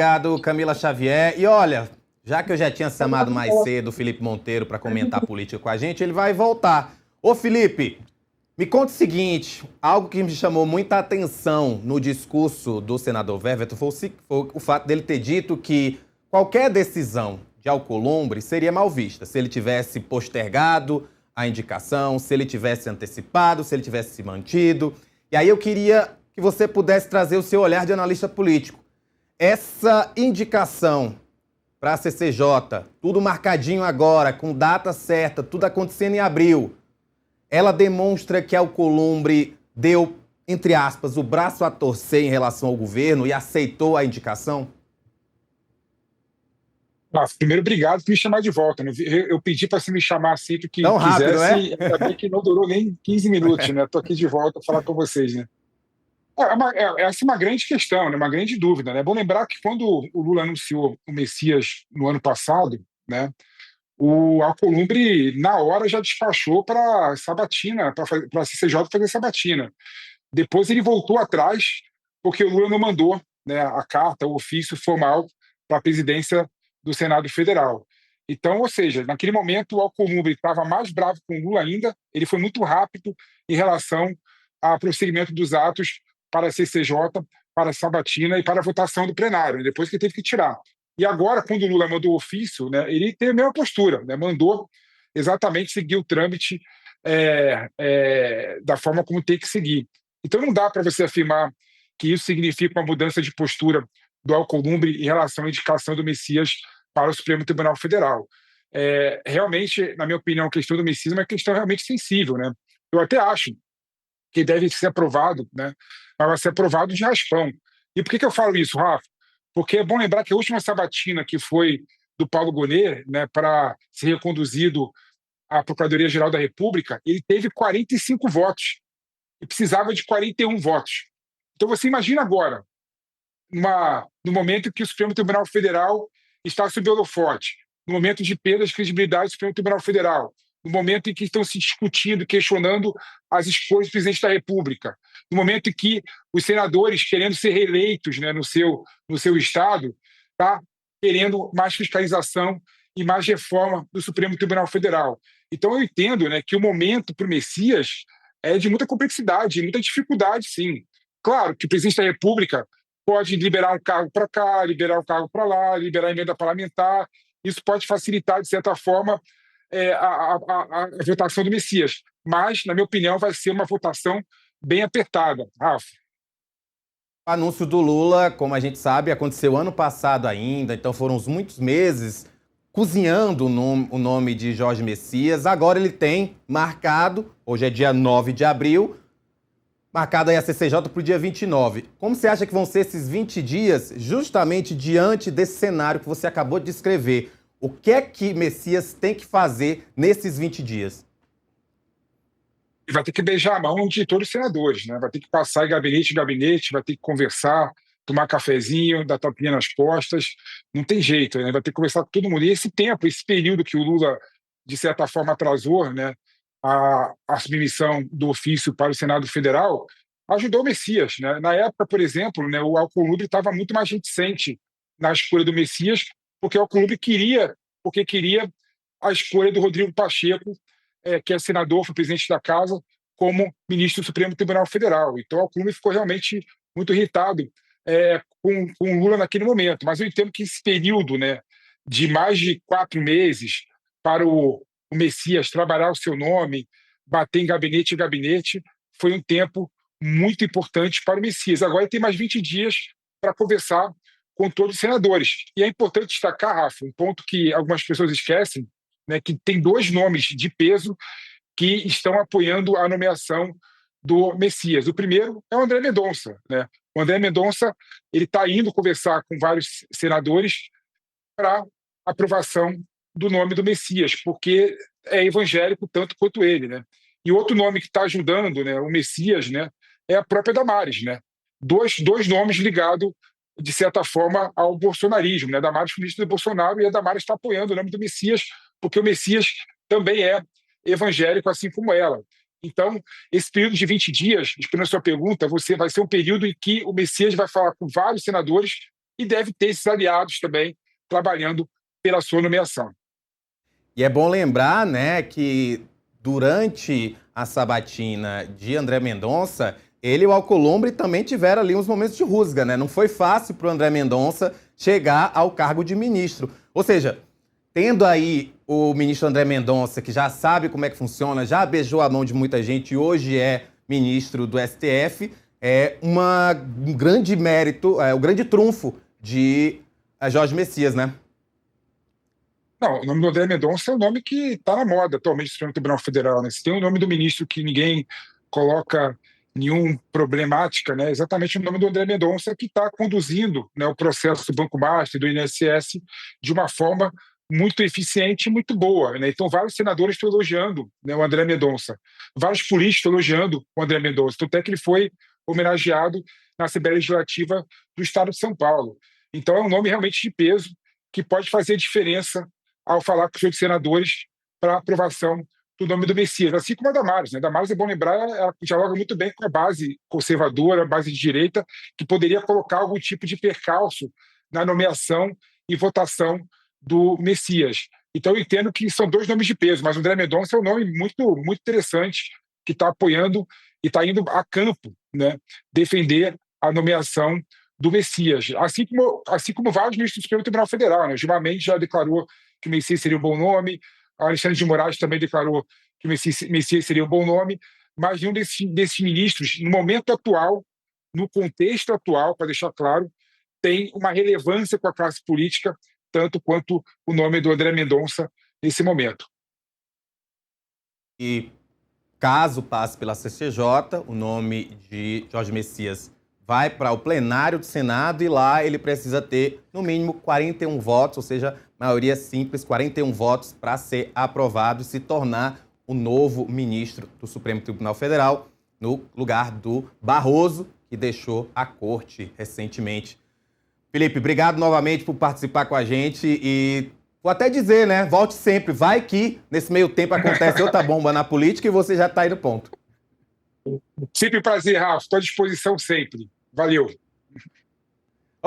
Obrigado, Camila Xavier. E olha, já que eu já tinha chamado mais cedo o Felipe Monteiro para comentar política com a gente, ele vai voltar. Ô Felipe, me conta o seguinte, algo que me chamou muita atenção no discurso do senador Verveto foi o fato dele ter dito que qualquer decisão de Alcolumbre seria mal vista se ele tivesse postergado a indicação, se ele tivesse antecipado, se ele tivesse se mantido. E aí eu queria que você pudesse trazer o seu olhar de analista político. Essa indicação para a CCJ, tudo marcadinho agora, com data certa, tudo acontecendo em abril, ela demonstra que Alcolumbre deu, entre aspas, o braço a torcer em relação ao governo e aceitou a indicação? Primeiro, obrigado por me chamar de volta, né? Eu pedi para você me chamar sempre que Tão rápido, quisesse, é? e ainda bem que não durou nem 15 minutos, né? Estou aqui de volta para falar com vocês, né? Essa é uma grande questão, né? Uma grande dúvida, né? É bom lembrar que quando o Lula anunciou o Messias no ano passado, né? O Alcolumbre, na hora, já despachou para Sabatina, para a CCJ fazer Sabatina. Depois ele voltou atrás, porque o Lula não mandou, né, a carta, o ofício formal para a presidência do Senado Federal. Então, ou seja, naquele momento o Alcolumbre estava mais bravo com o Lula ainda, ele foi muito rápido em relação ao prosseguimento dos atos para a CCJ, para a Sabatina e para a votação do plenário, depois que ele teve que tirar. E agora, quando o Lula mandou o ofício, né, ele teve a mesma postura, né, mandou exatamente seguir o trâmite da forma como tem que seguir. Então não dá para você afirmar que isso significa uma mudança de postura do Alcolumbre em relação à indicação do Messias para o Supremo Tribunal Federal. Realmente, na minha opinião, a questão do Messias é uma questão realmente sensível, né? Eu até acho que deve ser aprovado, né? Mas vai ser aprovado de raspão. E por que eu falo isso, Rafa? Porque é bom lembrar que a última sabatina que foi do Paulo Gonet, né, para ser reconduzido à Procuradoria-Geral da República, ele teve 45 votos e precisava de 41 votos. Então você imagina agora, no momento em que o Supremo Tribunal Federal está sob holofote, no momento de perda de credibilidade do Supremo Tribunal Federal, no momento em que estão se discutindo, questionando as escolhas do presidente da República, no momento em que os senadores, querendo ser reeleitos, né, no seu estado, tá querendo mais fiscalização e mais reforma do Supremo Tribunal Federal. Então eu entendo, né, que o momento para o Messias é de muita complexidade, muita dificuldade, sim. Claro que o presidente da República pode liberar um cargo para cá, liberar um cargo para lá, liberar emenda parlamentar. Isso pode facilitar, de certa forma, a votação do Messias. Mas, na minha opinião, vai ser uma votação bem apertada, Rafa. O anúncio do Lula, como a gente sabe, aconteceu ano passado ainda, então foram uns muitos meses cozinhando o nome de Jorge Messias. Agora ele tem marcado, hoje é dia 9 de abril, marcado aí a CCJ para o dia 29. Como você acha que vão ser esses 20 dias, justamente diante desse cenário que você acabou de descrever? O que é que Messias tem que fazer nesses 20 dias? E vai ter que beijar a mão de todos os senadores, né? Vai ter que passar em gabinete, vai ter que conversar, tomar cafezinho, dar tapinha nas costas. Não tem jeito, né? Vai ter que conversar com todo mundo. E esse tempo, esse período que o Lula, de certa forma, atrasou, né, a submissão do ofício para o Senado Federal, ajudou o Messias, né? Na época, por exemplo, né, o Alcolumbre estava muito mais reticente na escolha do Messias, porque o Alcolumbre queria a escolha do Rodrigo Pacheco, que é senador, foi presidente da Casa, como ministro do Supremo Tribunal Federal. Então, o Alcolumbre ficou realmente muito irritado com o Lula naquele momento. Mas eu entendo que esse período, né, de mais de 4 meses para o Messias trabalhar o seu nome, bater em gabinete, foi um tempo muito importante para o Messias. Agora ele tem mais 20 dias para conversar com todos os senadores. E é importante destacar, Rafa, um ponto que algumas pessoas esquecem, né, que tem dois nomes de peso que estão apoiando a nomeação do Messias. O primeiro é o André Mendonça, né? O André Mendonça ele está indo conversar com vários senadores para aprovação do nome do Messias, porque é evangélico tanto quanto ele, né? E outro nome que está ajudando, né, o Messias, né, é a própria Damares, né? Dois nomes ligados, de certa forma, ao bolsonarismo, né? Damares foi ministro do Bolsonaro e a Damares está apoiando o nome do Messias, porque o Messias também é evangélico, assim como ela. Então, esse período de 20 dias, respondendo a sua pergunta, vai ser um período em que o Messias vai falar com vários senadores e deve ter esses aliados também trabalhando pela sua nomeação. E é bom lembrar, né, que durante a sabatina de André Mendonça, ele e o Alcolumbre também tiveram ali uns momentos de rusga, né? Não foi fácil para o André Mendonça chegar ao cargo de ministro. Ou seja, tendo aí o ministro André Mendonça, que já sabe como é que funciona, já beijou a mão de muita gente e hoje é ministro do STF, é um grande mérito, o grande trunfo de Jorge Messias, né? Não, o nome do André Mendonça é o nome que está na moda atualmente no Supremo Tribunal Federal, né? Se tem o nome do ministro que ninguém coloca nenhum problemática, né? Exatamente o nome do André Mendonça, que está conduzindo, né, o processo do Banco Master, do INSS, de uma forma muito eficiente e muito boa, né? Então, vários senadores estão elogiando, né, o André Mendonça, vários políticos estão elogiando o André Mendonça, até que ele foi homenageado na Assembleia Legislativa do Estado de São Paulo. Então, é um nome realmente de peso que pode fazer diferença ao falar com os outros senadores para a aprovação do nome do Messias, assim como a Damares, né? A Damares, é bom lembrar, ela dialoga muito bem com a base conservadora, a base de direita, que poderia colocar algum tipo de percalço na nomeação e votação do Messias. Então, eu entendo que são dois nomes de peso, mas o André Mendonça é um nome muito, muito interessante, que está apoiando e está indo a campo, né, defender a nomeação do Messias, assim como vários ministros do Supremo Tribunal Federal, né? O Gilmar Mendes já declarou que o Messias seria um bom nome, a Alexandre de Moraes também declarou que o Messias seria um bom nome, mas nenhum desses ministros, no momento atual, no contexto atual, para deixar claro, tem uma relevância com a classe política, tanto quanto o nome do André Mendonça nesse momento. E caso passe pela CCJ, o nome de Jorge Messias vai para o plenário do Senado e lá ele precisa ter, no mínimo, 41 votos, ou seja, maioria simples, 41 votos para ser aprovado e se tornar o novo ministro do Supremo Tribunal Federal, no lugar do Barroso, que deixou a corte recentemente. Felipe, obrigado novamente por participar com a gente e vou até dizer, né, volte sempre, vai que nesse meio tempo acontece outra bomba na política e você já está aí no ponto. Sempre um prazer, Rafa, estou à disposição sempre. Valeu.